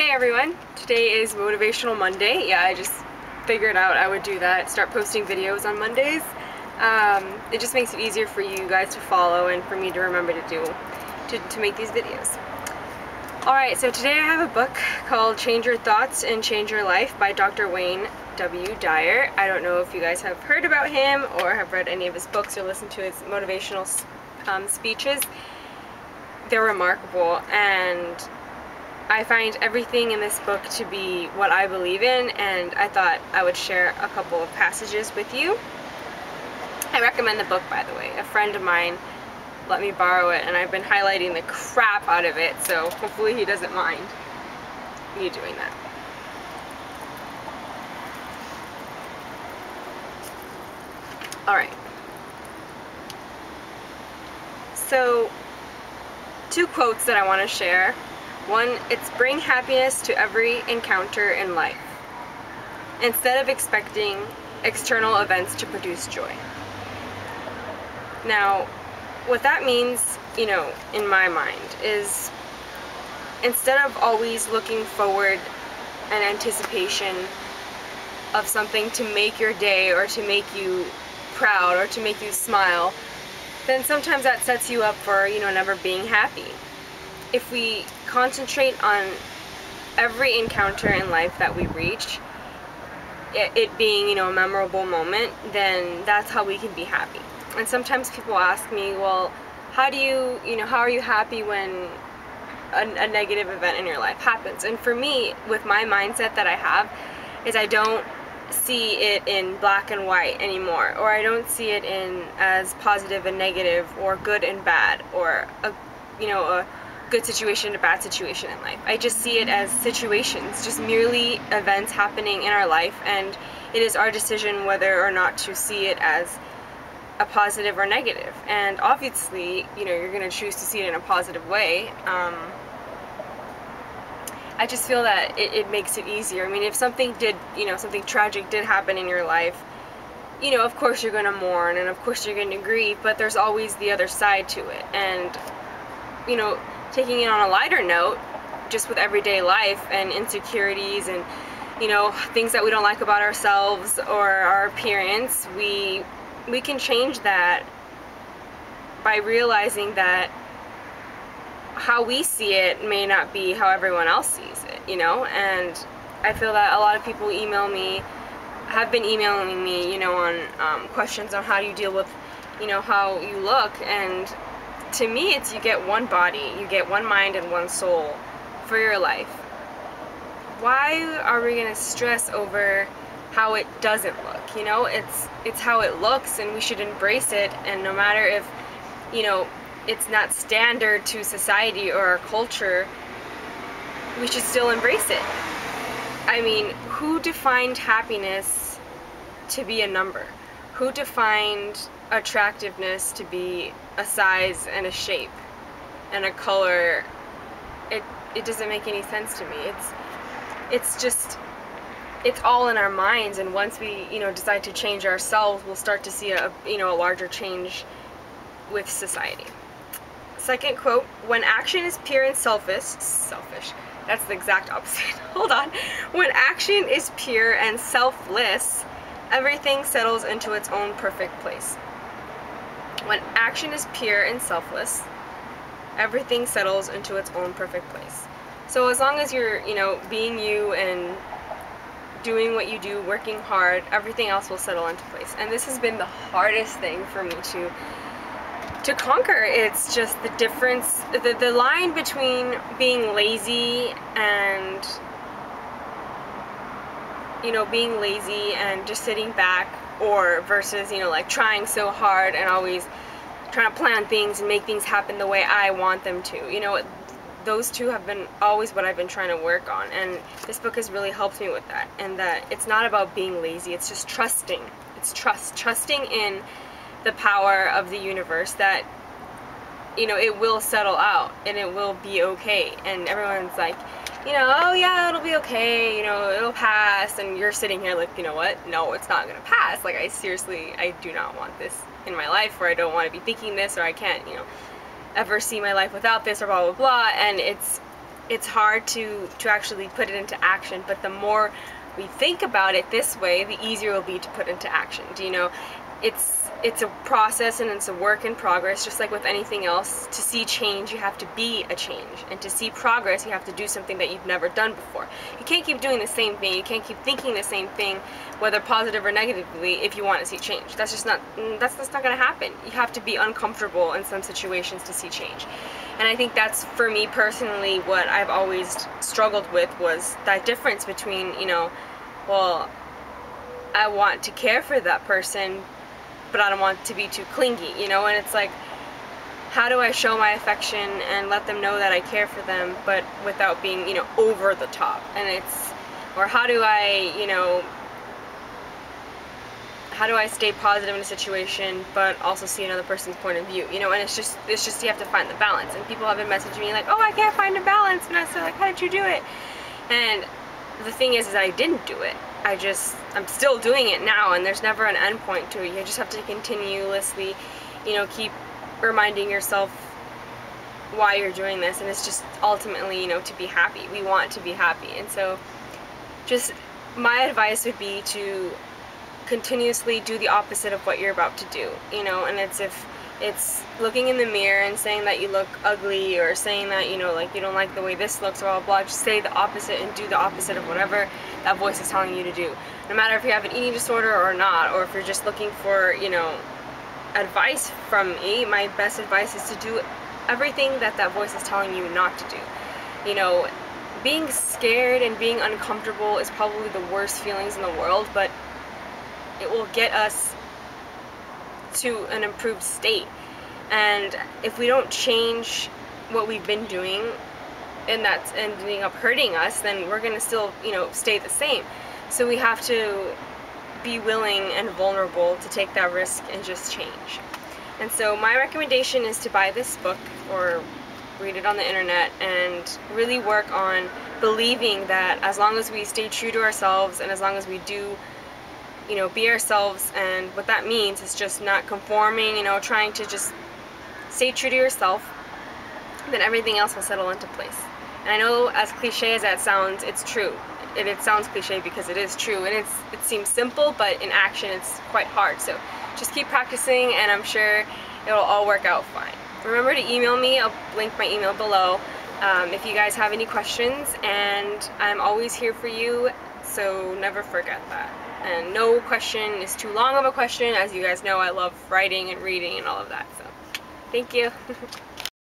Hey everyone, today is Motivational Monday. Yeah, I just figured out I would do that, start posting videos on Mondays. It just makes it easier for you guys to follow and for me to remember to make these videos. Alright, so today I have a book called Change Your Thoughts and Change Your Life by Dr. Wayne W. Dyer. I don't know if you guys have heard about him or have read any of his books or listened to his motivational speeches. They're remarkable, and I find everything in this book to be what I believe in, and I thought I would share a couple of passages with you. I recommend the book, by the way. A friend of mine let me borrow it, and I've been highlighting the crap out of it, so hopefully he doesn't mind me doing that. Alright. So, two quotes that I want to share. One, it's bring happiness to every encounter in life, instead of expecting external events to produce joy. Now, what that means, in my mind, is instead of always looking forward and anticipation of something to make your day or to make you proud or to make you smile, then sometimes that sets you up for, never being happy. If we concentrate on every encounter in life that we reach, it being, a memorable moment, then that's how we can be happy. And sometimes people ask me, well, how are you happy when a negative event in your life happens? And for me, with my mindset that I have, is I don't see it in black and white anymore, or I don't see it in as positive and negative, or good and bad, or a good situation, a bad situation in life. I just see it as situations, just merely events happening in our life, and it is our decision whether or not to see it as a positive or negative. And obviously, you're going to choose to see it in a positive way. I just feel that it makes it easier. I mean, if something something tragic did happen in your life, of course you're going to mourn, and of course you're going to grieve, but there's always the other side to it. And, taking it on a lighter note, just with everyday life and insecurities and, things that we don't like about ourselves or our appearance, we can change that by realizing that how we see it may not be how everyone else sees it, and I feel that a lot of people have been emailing me, on questions on how you deal with, how you look. And to me, it's you get one body, you get one mind and one soul for your life. Why are we going to stress over how it doesn't look? It's how it looks, and we should embrace it. And no matter if, it's not standard to society or our culture, we should still embrace it. I mean, who defined happiness to be a number? Who defined attractiveness to be a size and a shape and a color? It doesn't make any sense to me. It's all in our minds, and once we decide to change ourselves, we'll start to see a larger change with society. Second quote, when action is pure and selfish, that's the exact opposite. Hold on. When action is pure and selfless, everything settles into its own perfect place. When action is pure and selfless, everything settles into its own perfect place. So as long as you're, being you and doing what you do, working hard, everything else will settle into place. And this has been the hardest thing for me to conquer. It's just the difference, the line between being lazy and being lazy and just sitting back, or versus like trying so hard and always trying to plan things and make things happen the way I want them to. Those two have been always what I've been trying to work on, and this book has really helped me with that. And that it's not about being lazy, it's just trusting. It's trusting in the power of the universe, that it will settle out and it will be okay. And everyone's like, oh yeah, it'll be okay, it'll pass, and you're sitting here like, what? No, it's not gonna pass. Like, I do not want this in my life, or I don't want to be thinking this, or I can't, ever see my life without this, or blah blah blah. And it's it's hard to actually put it into action, but the more we think about it this way, the easier it will be to put into action. Do you know? It's a process and it's a work in progress, just like with anything else. To see change, you have to be a change, and to see progress, you have to do something that you've never done before. You can't keep doing the same thing. You can't keep thinking the same thing, whether positive or negatively, if you want to see change. That's just not going to happen. You have to be uncomfortable in some situations to see change. And I think that's, for me personally, what I've always struggled with, was that difference between, well, I want to care for that person, but I don't want to be too clingy, and it's like, how do I show my affection and let them know that I care for them, but without being, over the top? And or how do I stay positive in a situation, but also see another person's point of view, and it's just you have to find the balance. And people have been messaging me like, oh, I can't find a balance, and I said, like, how did you do it? And the thing is I didn't do it. I'm still doing it now, and there's never an end point to it. You just have to continuously, keep reminding yourself why you're doing this, and it's just ultimately, to be happy. We want to be happy, and so just my advice would be to continuously do the opposite of what you're about to do, and if it's looking in the mirror and saying that you look ugly, or saying that, like, you don't like the way this looks, or blah, blah, just say the opposite and do the opposite of whatever that voice is telling you to do. No matter if you have an eating disorder or not, or if you're just looking for, advice from me, my best advice is to do everything that voice is telling you not to do. Being scared and being uncomfortable is probably the worst feelings in the world, but it will get us to an improved state. And if we don't change what we've been doing, and that's ending up hurting us, then we're gonna still, stay the same. So we have to be willing and vulnerable to take that risk and just change. And so my recommendation is to buy this book or read it on the internet, and really work on believing that as long as we stay true to ourselves, and as long as we do be ourselves, and what that means is just not conforming, trying to just stay true to yourself, then everything else will settle into place. And I know, as cliche as that sounds, it's true. It sounds cliche because it is true, and it seems simple, but in action it's quite hard. So just keep practicing, and I'm sure it'll all work out fine. Remember to email me. I'll link my email below if you guys have any questions, and I'm always here for you, so never forget that. And no question is too long of a question. As you guys know, I love writing and reading and all of that. So thank you.